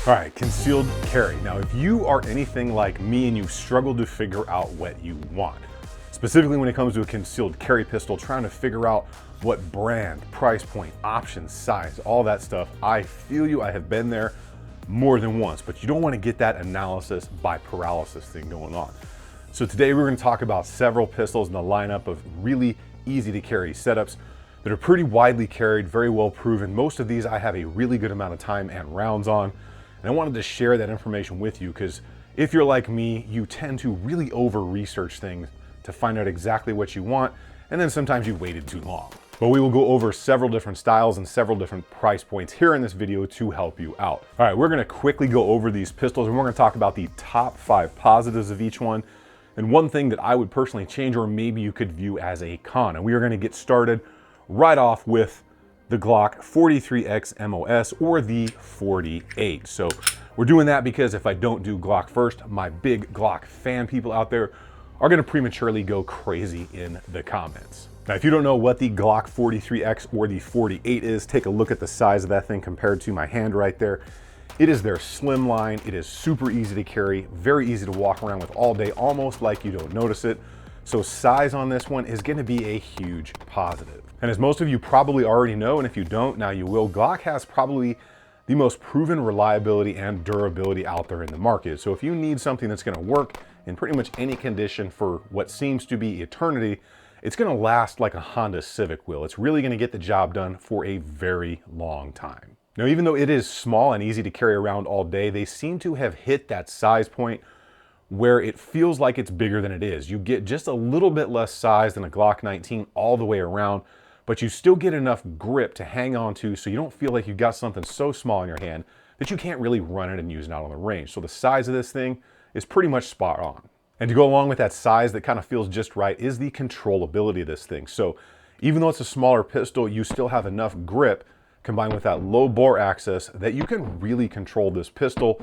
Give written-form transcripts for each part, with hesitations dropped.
All right, concealed carry. Now, if you are anything like me and you've struggled to figure out what you want, specifically when it comes to a concealed carry pistol, trying to figure out what brand, price point, options, size, all that stuff, I feel you. I have been there more than once, but you don't want to get that analysis by paralysis thing going on. So today we're going to talk about several pistols in the lineup of really easy to carry setups that are pretty widely carried, very well proven. Most of these I have a really good amount of time and rounds on. And I wanted to share that information with you because if you're like me, you tend to really over-research things to find out exactly what you want, and then sometimes you've waited too long. But we will go over several different styles and several different price points here in this video to help you out. All right, we're gonna quickly go over these pistols and we're gonna talk about the top 5 positives of each one, and one thing that I would personally change or maybe you could view as a con. And we are gonna get started right off with the Glock 43X MOS or the 48. So we're doing that because if I don't do Glock first, my big Glock fan people out there are gonna prematurely go crazy in the comments. Now, if you don't know what the Glock 43X or the 48 is, take a look at the size of that thing compared to my hand right there. It is their slim line. It is super easy to carry, very easy to walk around with all day, almost like you don't notice it. So size on this one is gonna be a huge positive. And as most of you probably already know, and if you don't, now you will, Glock has probably the most proven reliability and durability out there in the market. So if you need something that's gonna work in pretty much any condition for what seems to be eternity, it's gonna last like a Honda Civic will. It's really gonna get the job done for a very long time. Now, even though it is small and easy to carry around all day, they seem to have hit that size point where it feels like it's bigger than it is. You get just a little bit less size than a Glock 19 all the way around, but you still get enough grip to hang on to so you don't feel like you've got something so small in your hand that you can't really run it and use it out on the range. So the size of this thing is pretty much spot on. And to go along with that size that kind of feels just right is the controllability of this thing. So even though it's a smaller pistol, you still have enough grip combined with that low bore access that you can really control this pistol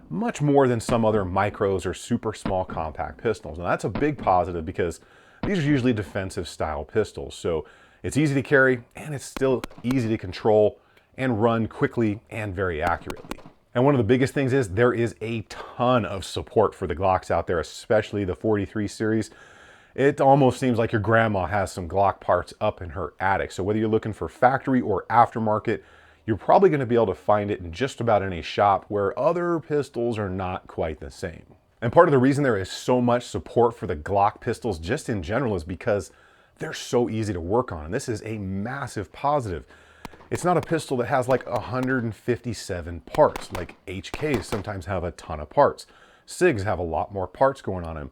much more than some other micros or super small compact pistols. Now that's a big positive because these are usually defensive style pistols. So it's easy to carry and it's still easy to control and run quickly and very accurately. And one of the biggest things is there is a ton of support for the Glocks out there, especially the 43 series. It almost seems like your grandma has some Glock parts up in her attic. So whether you're looking for factory or aftermarket, you're probably gonna be able to find it in just about any shop where other pistols are not quite the same. And part of the reason there is so much support for the Glock pistols just in general is because they're so easy to work on. And this is a massive positive. It's not a pistol that has like 157 parts, like HKs sometimes have a ton of parts. SIGs have a lot more parts going on them.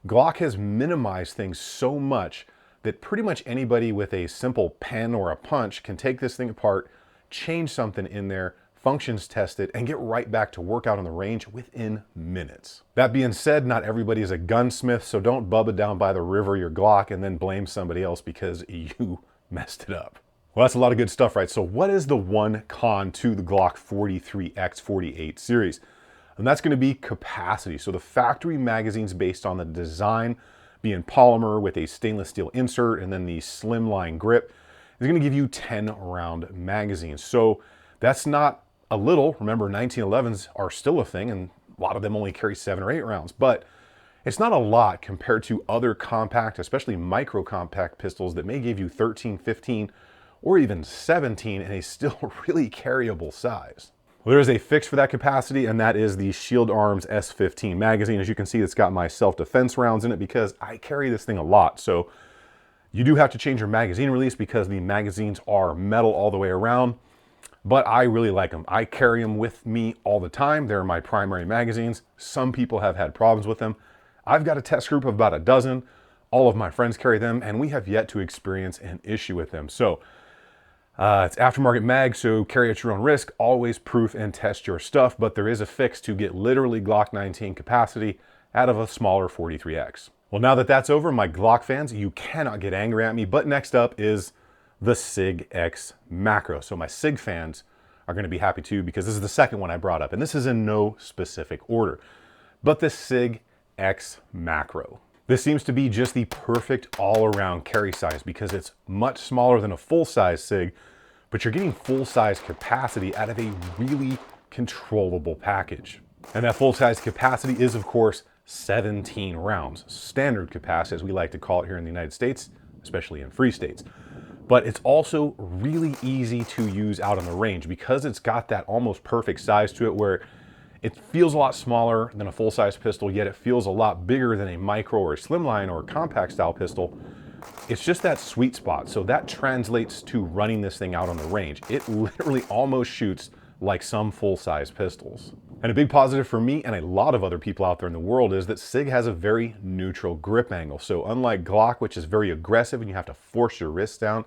Glock has minimized things so much that pretty much anybody with a simple pen or a punch can take this thing apart, change something in there, functions test it, and get right back to work out on the range within minutes. That being said, not everybody is a gunsmith, so don't bubba down by the river your Glock and then blame somebody else because you messed it up. Well, that's a lot of good stuff, right? So what is the one con to the Glock 43X 48 series? And that's gonna be capacity. So the factory magazine's based on the design being polymer with a stainless steel insert and then the slimline grip is gonna give you 10 round magazines. So that's not a little. Remember, 1911s are still a thing and a lot of them only carry 7 or 8 rounds, but it's not a lot compared to other compact, especially micro compact pistols that may give you 13, 15, or even 17 in a still really carryable size. Well, there is a fix for that capacity, and that is the Shield Arms S15 magazine. As you can see, it's got my self-defense rounds in it because I carry this thing a lot. So you do have to change your magazine release because the magazines are metal all the way around, but I really like them. I carry them with me all the time. They're my primary magazines. Some people have had problems with them. I've got a test group of about a dozen. All of my friends carry them, and we have yet to experience an issue with them. So it's aftermarket mag, so carry at your own risk. Always proof and test your stuff, but there is a fix to get literally Glock 19 capacity out of a smaller 43X. Well, now that that's over, my Glock fans, you cannot get angry at me, but next up is the Sig XMACRO. So my Sig fans are gonna be happy too because this is the second one I brought up, and this is in no specific order, but the Sig XMACRO. This seems to be just the perfect all-around carry size because it's much smaller than a full-size SIG, but you're getting full-size capacity out of a really controllable package. And that full-size capacity is, of course, 17 rounds, standard capacity as we like to call it here in the United States, especially in free states. But it's also really easy to use out on the range because it's got that almost perfect size to it where it feels a lot smaller than a full-size pistol, yet it feels a lot bigger than a micro or a slimline or a compact style pistol. It's just that sweet spot. So that translates to running this thing out on the range. It literally almost shoots like some full-size pistols. And a big positive for me and a lot of other people out there in the world is that SIG has a very neutral grip angle. So unlike Glock, which is very aggressive and you have to force your wrists down,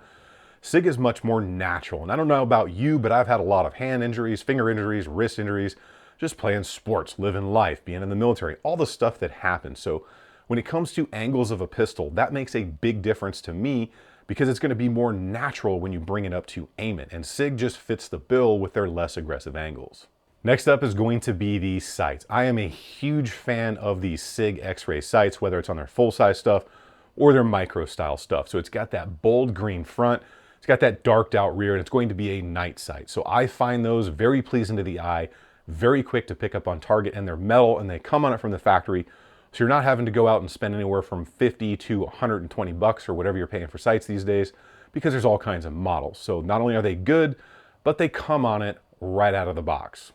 SIG is much more natural. And I don't know about you, but I've had a lot of hand injuries, finger injuries, wrist injuries, just playing sports, living life, being in the military, all the stuff that happens. So when it comes to angles of a pistol, that makes a big difference to me because it's going to be more natural when you bring it up to aim it. And SIG just fits the bill with their less aggressive angles. Next up is going to be the sights. I am a huge fan of the SIG X-ray sights, whether it's on their full-size stuff or their micro style stuff. So it's got that bold green front, it's got that darked out rear, and it's going to be a night sight. So I find those very pleasing to the eye, very quick to pick up on target, and they're metal and they come on it from the factory. So you're not having to go out and spend anywhere from 50 to 120 bucks or whatever you're paying for sights these days, because there's all kinds of models. So not only are they good, but they come on it right out of the box.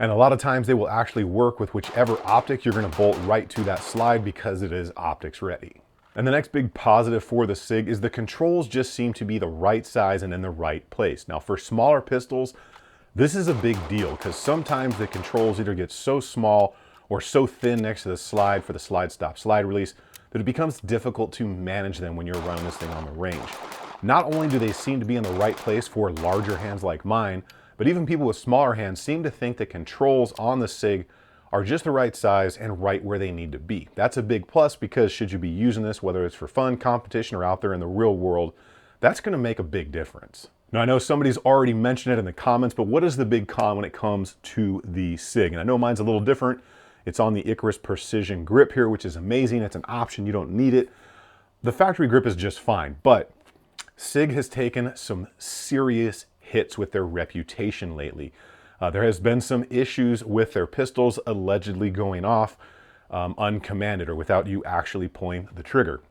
And a lot of times they will actually work with whichever optic you're going to bolt right to that slide because it is optics ready. And the next big positive for the SIG is the controls just seem to be the right size and in the right place. Now for smaller pistols, this is a big deal because sometimes the controls either get so small or so thin next to the slide for the slide stop slide release that it becomes difficult to manage them when you're running this thing on the range. Not only do they seem to be in the right place for larger hands like mine, but even people with smaller hands seem to think the controls on the SIG are just the right size and right where they need to be. That's a big plus because should you be using this, whether it's for fun, competition, or out there in the real world, that's going to make a big difference. Now I know somebody's already mentioned it in the comments, but what is the big con when it comes to the SIG? And I know mine's a little different. It's on the Icarus Precision grip here, which is amazing. It's an option, you don't need it. The factory grip is just fine, but SIG has taken some serious hits with their reputation lately. There has been some issues with their pistols allegedly going off uncommanded or without you actually pulling the trigger.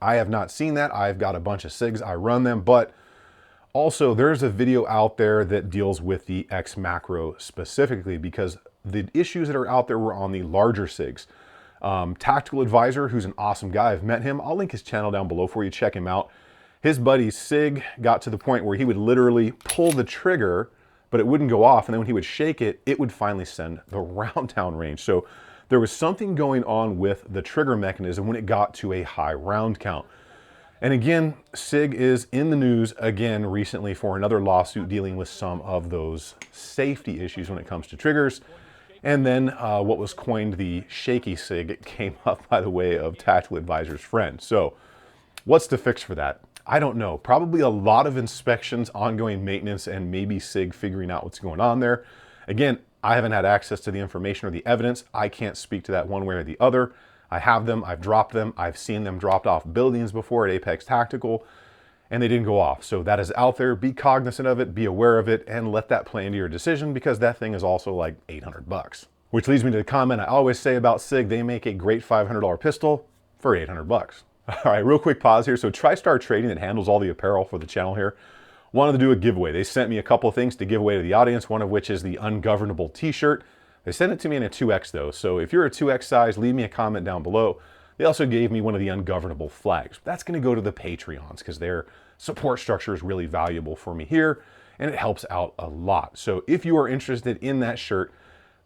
I have not seen that. I've got a bunch of SIGs, I run them, but also there's a video out there that deals with the XMACRO specifically because the issues that are out there were on the larger SIGs. Tactical Advisor, who's an awesome guy, I've met him. I'll link his channel down below for you, check him out. His buddy's SIG got to the point where he would literally pull the trigger, but it wouldn't go off. And then when he would shake it, it would finally send the round down range. So there was something going on with the trigger mechanism when it got to a high round count. And again, SIG is in the news again recently for another lawsuit dealing with some of those safety issues when it comes to triggers. And then what was coined the shaky SIG, it came up by the way of Tactical Advisor's friend. So what's the fix for that? I don't know. Probably a lot of inspections, ongoing maintenance, and maybe SIG figuring out what's going on there. Again, I haven't had access to the information or the evidence. I can't speak to that one way or the other. I have them, I've dropped them, I've seen them dropped off buildings before at Apex Tactical, and they didn't go off. So that is out there. Be cognizant of it, be aware of it, and let that play into your decision because that thing is also like 800 bucks. Which leads me to the comment I always say about SIG, they make a great $500 pistol for 800 bucks. All right, real quick pause here. So TriStar Trading, that handles all the apparel for the channel here, wanted to do a giveaway. They sent me a couple of things to give away to the audience, one of which is the Ungovernable t-shirt. They sent it to me in a 2X though, so if you're a 2X size, leave me a comment down below. They also gave me one of the Ungovernable flags. That's gonna go to the Patreons because their support structure is really valuable for me here and it helps out a lot. So if you are interested in that shirt,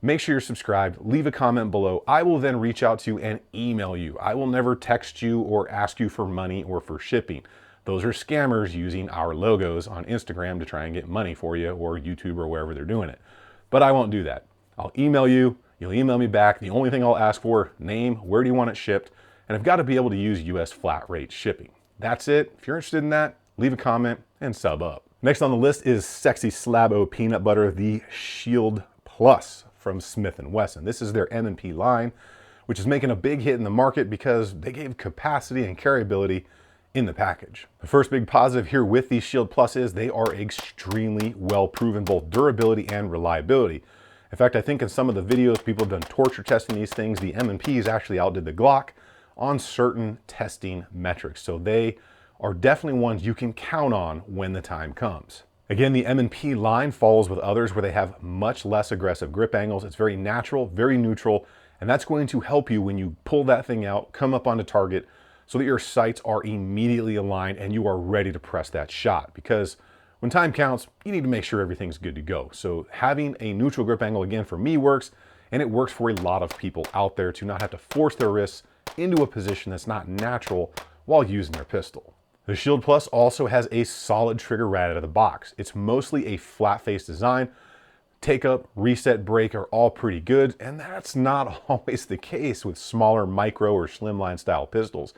make sure you're subscribed, leave a comment below. I will then reach out to you and email you. I will never text you or ask you for money or for shipping. Those are scammers using our logos on Instagram to try and get money for you or YouTube or wherever they're doing it. But I won't do that. I'll email you, you'll email me back. The only thing I'll ask for, name, where do you want it shipped? And I've got to be able to use US flat rate shipping. That's it. If you're interested in that, leave a comment and sub up. Next on the list is Sexy Slab-O Peanut Butter, the Shield Plus from Smith & Wesson. This is their M&P line, which is making a big hit in the market because they gave capacity and carryability in the package. The first big positive here with these Shield Plus is they are extremely well proven, both durability and reliability. In fact, I think in some of the videos people have done torture testing these things, the M&Ps actually outdid the Glock on certain testing metrics. So they are definitely ones you can count on when the time comes. Again, the M&P line follows with others where they have much less aggressive grip angles. It's very natural, very neutral, and that's going to help you when you pull that thing out, come up onto target, so that your sights are immediately aligned and you are ready to press that shot. Because when time counts, you need to make sure everything's good to go. So having a neutral grip angle, again, for me works, and it works for a lot of people out there to not have to force their wrists into a position that's not natural while using their pistol. The Shield Plus also has a solid trigger right out of the box. It's mostly a flat face design. Take up, reset, break are all pretty good, and that's not always the case with smaller micro or slimline style pistols.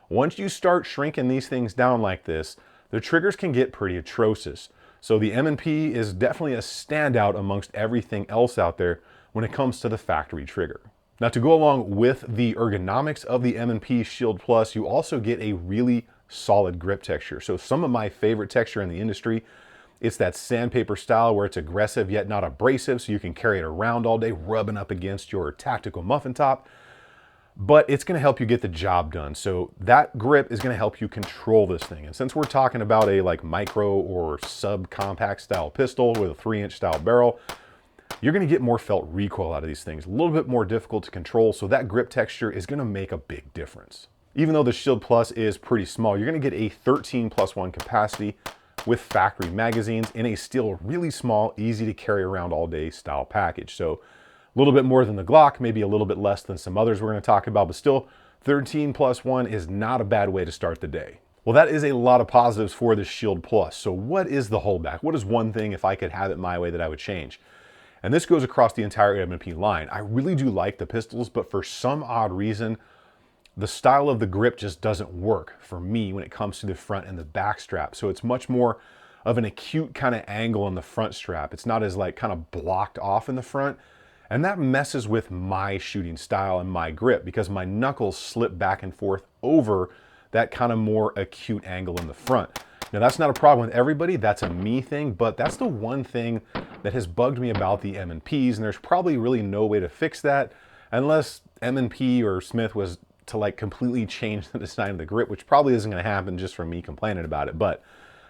Once you start shrinking these things down like this, the triggers can get pretty atrocious. So the M&P is definitely a standout amongst everything else out there when it comes to the factory trigger. Now, to go along with the ergonomics of the M&P Shield Plus, you also get a really solid grip texture. So some of my favorite texture in the industry, it's that sandpaper style where it's aggressive yet not abrasive, so you can carry it around all day rubbing up against your tactical muffin top. But it's going to help you get the job done. So that grip is going to help you control this thing. And since we're talking about a like micro or sub-compact style pistol with a 3-inch style barrel, you're going to get more felt recoil out of these things. A little bit more difficult to control, so that grip texture is going to make a big difference. Even though the Shield Plus is pretty small, you're going to get a 13+1 capacity with factory magazines in a still really small, easy to carry around all day style package. So a little bit more than the Glock, maybe a little bit less than some others we're going to talk about, but still 13+1 is not a bad way to start the day. Well, that is a lot of positives for the Shield Plus. So what is the holdback? What is one thing, if I could have it my way, that I would change? And this goes across the entire M&P line. I really do like the pistols, but for some odd reason, the style of the grip just doesn't work for me when it comes to the front and the back strap. So it's much more of an acute kind of angle on the front strap. It's not as like kind of blocked off in the front. And that messes with my shooting style and my grip because my knuckles slip back and forth over that kind of more acute angle in the front. Now that's not a problem with everybody, that's a me thing, but that's the one thing that has bugged me about the M&Ps, and there's probably really no way to fix that unless M&P or Smith was to like completely change the design of the grip, which probably isn't going to happen just from me complaining about it. But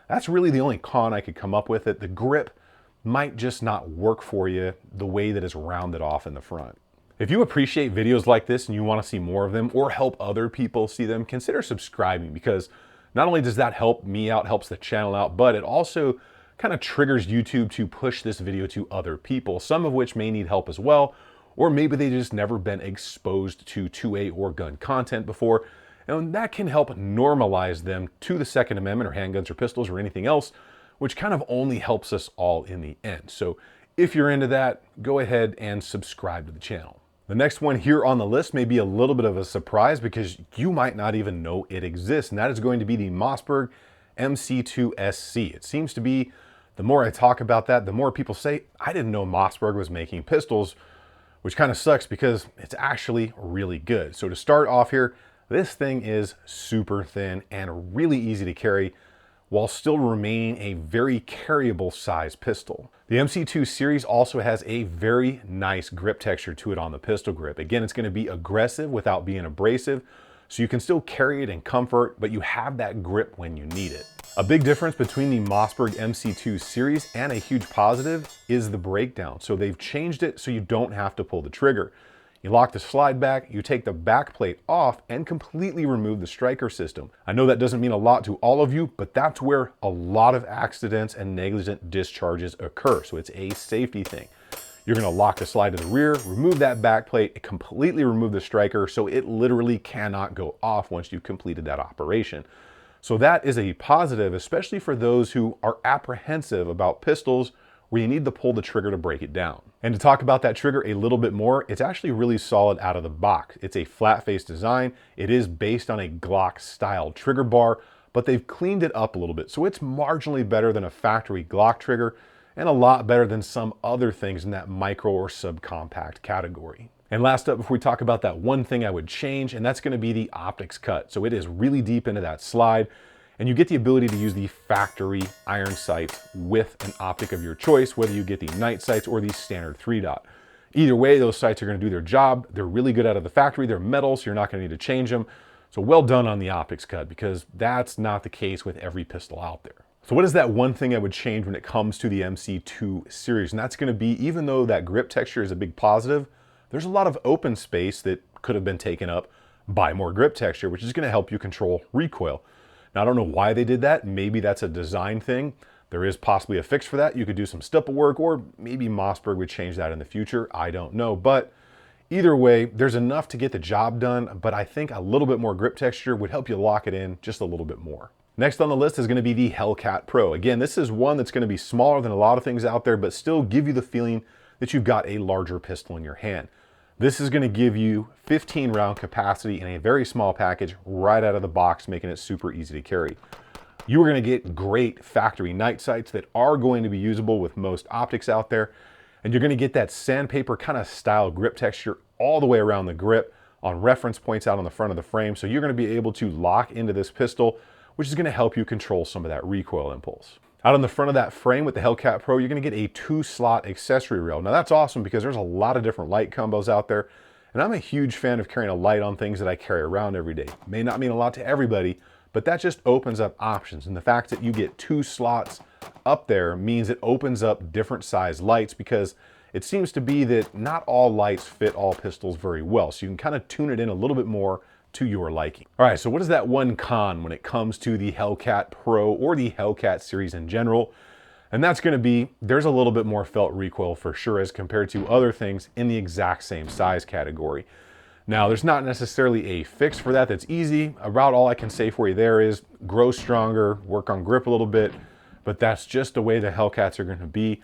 that's really the only con I could come up with. It the grip might just not work for you the way that it's rounded off in the front. If you appreciate videos like this and you want to see more of them or help other people see them, consider subscribing, because not only does that help me out, helps the channel out, but it also kind of triggers YouTube to push this video to other people, some of which may need help as well, or maybe they just never been exposed to 2A or gun content before, and that can help normalize them to the Second Amendment or handguns or pistols or anything else, which kind of only helps us all in the end. So if you're into that, go ahead and subscribe to the channel. The next one here on the list may be a little bit of a surprise because you might not even know it exists, and that is going to be the Mossberg MC2sc. It seems to be, the more I talk about that, the more people say, I didn't know Mossberg was making pistols, which kind of sucks because it's actually really good. So to start off here, this thing is super thin and really easy to carry while still remaining a very carryable size pistol. The MC2 series also has a very nice grip texture to it on the pistol grip. Again, it's going to be aggressive without being abrasive, so you can still carry it in comfort, but you have that grip when you need it. A big difference between the Mossberg MC2 series and a huge positive is the breakdown. So they've changed it so you don't have to pull the trigger. You lock the slide back, you take the back plate off, and completely remove the striker system. I know that doesn't mean a lot to all of you, but that's where a lot of accidents and negligent discharges occur. So it's a safety thing. You're gonna lock the slide to the rear, remove that back plate, completely remove the striker, so it literally cannot go off once you've completed that operation. So that is a positive, especially for those who are apprehensive about pistols where you need to pull the trigger to break it down. And to talk about that trigger a little bit more, it's actually really solid out of the box. It's a flat face design. It is based on a Glock style trigger bar, but they've cleaned it up a little bit. So it's marginally better than a factory Glock trigger. and a lot better than some other things in that micro or subcompact category. And last up, before we talk about that one thing I would change, and that's gonna be the optics cut. So it is really deep into that slide, and you get the ability to use the factory iron sights with an optic of your choice, whether you get the night sights or the standard 3-dot. Either way, those sights are gonna do their job. They're really good out of the factory. They're metal, so you're not gonna need to change them. So well done on the optics cut, because that's not the case with every pistol out there. So what is that one thing I would change when it comes to the MC2 series? And that's gonna be, even though that grip texture is a big positive, there's a lot of open space that could have been taken up by more grip texture, which is gonna help you control recoil. Now, I don't know why they did that. Maybe that's a design thing. There is possibly a fix for that. You could do some stipple work, or maybe Mossberg would change that in the future. I don't know, but either way, there's enough to get the job done, but I think a little bit more grip texture would help you lock it in just a little bit more. Next on the list is gonna be the Hellcat Pro. Again, this is one that's gonna be smaller than a lot of things out there, but still give you the feeling that you've got a larger pistol in your hand. This is gonna give you 15 round capacity in a very small package right out of the box, making it super easy to carry. You are gonna get great factory night sights that are going to be usable with most optics out there, and you're gonna get that sandpaper kind of style grip texture all the way around the grip on reference points out on the front of the frame. So you're gonna be able to lock into this pistol, which is gonna help you control some of that recoil impulse. Out on the front of that frame with the Hellcat Pro, you're gonna get a 2-slot accessory rail. Now that's awesome because there's a lot of different light combos out there, and I'm a huge fan of carrying a light on things that I carry around every day. May not mean a lot to everybody, but that just opens up options. And the fact that you get 2 slots up there means it opens up different size lights, because it seems to be that not all lights fit all pistols very well. So you can kind of tune it in a little bit more to your liking. All right, so what is that one con when it comes to the Hellcat Pro or the Hellcat series in general? And that's gonna be, there's a little bit more felt recoil for sure as compared to other things in the exact same size category. Now, there's not necessarily a fix for that that's easy. About all I can say for you there is grow stronger, work on grip a little bit, but that's just the way the Hellcats are gonna be.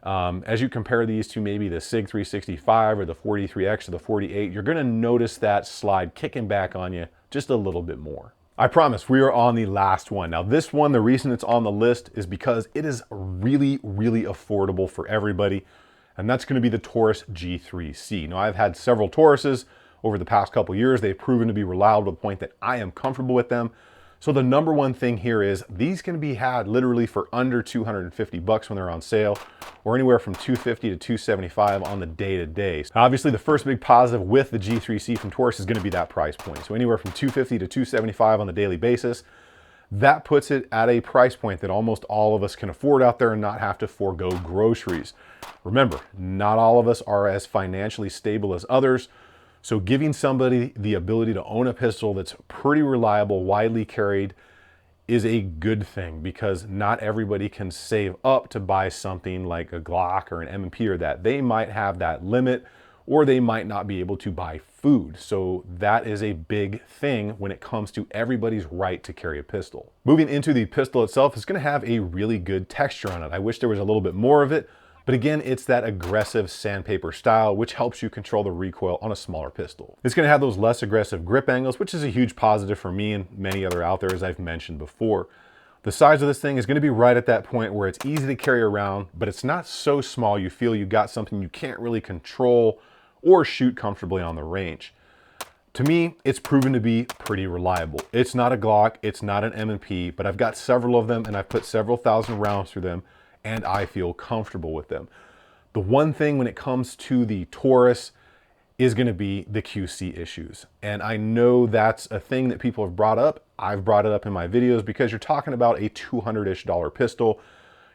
As you compare these to maybe the SIG 365 or the 43X or the 48, you're gonna notice that slide kicking back on you just a little bit more. I promise we are on the last one. Now this one, the reason it's on the list is because it is really, really affordable for everybody. And that's gonna be the Taurus G3c. Now I've had several Tauruses over the past couple years. They've proven to be reliable to the point that I am comfortable with them. So the number one thing here is these can be had literally for under 250 bucks when they're on sale, or anywhere from 250 to 275 on the day-to-day. Obviously, the first big positive with the G3c from Taurus is gonna be that price point. So anywhere from 250 to 275 on the daily basis. That puts it at a price point that almost all of us can afford out there and not have to forego groceries. Remember, not all of us are as financially stable as others. So giving somebody the ability to own a pistol that's pretty reliable, widely carried, is a good thing, because not everybody can save up to buy something like a Glock or an M&P or that. They might have that limit, or they might not be able to buy food. So that is a big thing when it comes to everybody's right to carry a pistol. Moving into the pistol itself, it's gonna have a really good texture on it. I wish there was a little bit more of it, but again, it's that aggressive sandpaper style, which helps you control the recoil on a smaller pistol. It's gonna have those less aggressive grip angles, which is a huge positive for me and many other out there, as I've mentioned before. The size of this thing is gonna be right at that point where it's easy to carry around, but it's not so small you feel you got something you can't really control or shoot comfortably on the range. To me, it's proven to be pretty reliable. It's not a Glock, it's not an M&P, but I've got several of them and I've put several thousand rounds through them, and I feel comfortable with them. The one thing when it comes to the Taurus is gonna be the QC issues. And I know that's a thing that people have brought up. I've brought it up in my videos because you're talking about a $200-ish pistol.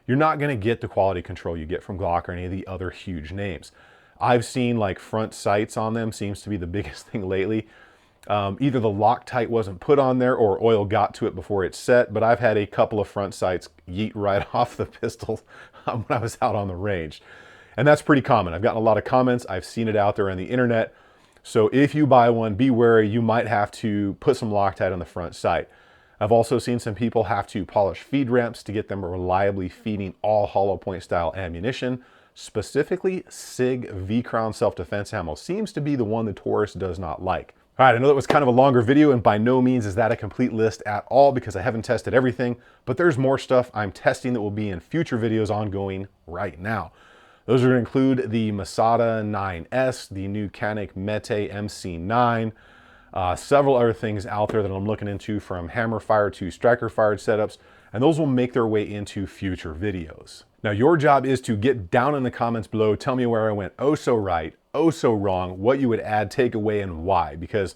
You're not gonna get the quality control you get from Glock or any of the other huge names. I've seen like front sights on them seems to be the biggest thing lately. Either the Loctite wasn't put on there or oil got to it before it's set, but I've had a couple of front sights yeet right off the pistol when I was out on the range. And that's pretty common. I've gotten a lot of comments. I've seen it out there on the internet. So if you buy one, be wary. You might have to put some Loctite on the front sight. I've also seen some people have to polish feed ramps to get them reliably feeding all hollow point style ammunition. Specifically, SIG V-Crown self-defense ammo seems to be the one the Taurus does not like. All right, I know that was kind of a longer video, and by no means is that a complete list at all because I haven't tested everything, but there's more stuff I'm testing that will be in future videos ongoing right now. Those are going to include the Masada 9S, the new Canik Mete MC9, several other things out there that I'm looking into, from hammer fire to striker fired setups, and those will make their way into future videos. Now your job is to get down in the comments below, tell me where I went oh so right, oh so wrong, what you would add, take away, and why, because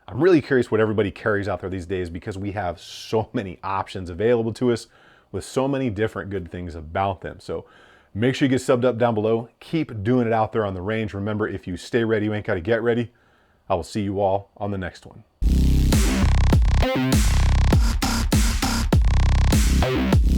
I'm really curious what everybody carries out there these days, because we have so many options available to us with so many different good things about them. So make sure you get subbed up down below. Keep doing it out there on the range. Remember, if you stay ready, you ain't got to get ready. I will see you all on the next one.